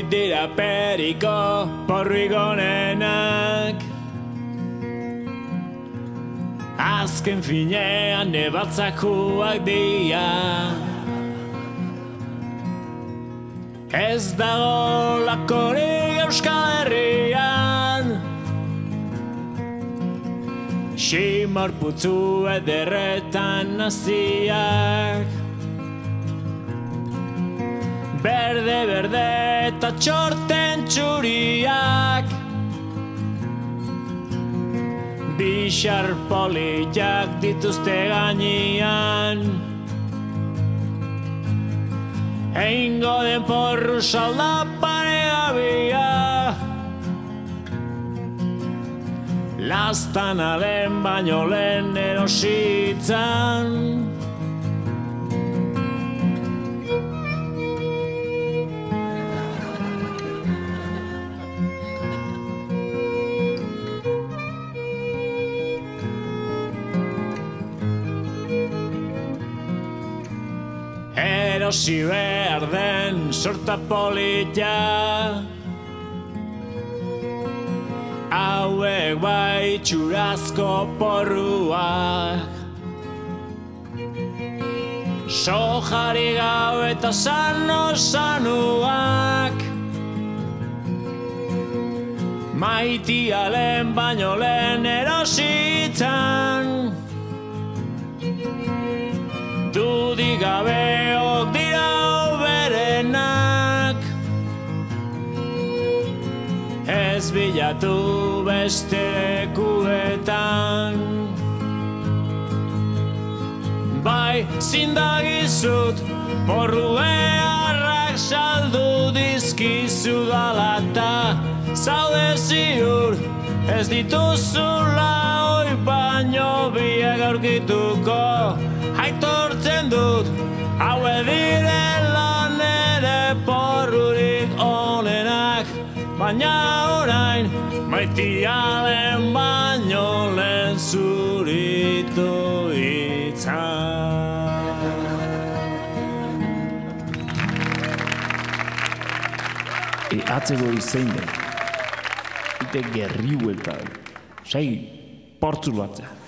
Baitira periko porruik onenak, azken finean ebatzakuak dira. Ez dago lakorik Euskal Herrian, ximor putzu ederretan naziak. Berde eta txorten txuriak, bixar poliak dituzte gainean. Eingo den porru salda paregabia, lastanaren baino lehen erositzan. Erosi behar den sorta polita, hauek bai txurazko porruak. Sojari gau eta sanuak, maitialen baino lehen erositzan. Dudik gabeok dira hoberenak, ez bilatu beste lekuetan. Bai, zindagizut, porru beharrak saldu dizkizu dalata, zaude ziur, ez dituzula hoi baino biak aurkituko. Aitortzen dut, hau edirela nere porrurik onenak, baina orain maitialen baino lehen zuritu itzan. Atzeko izein den, ite gerri hueltan, segi portzul batza.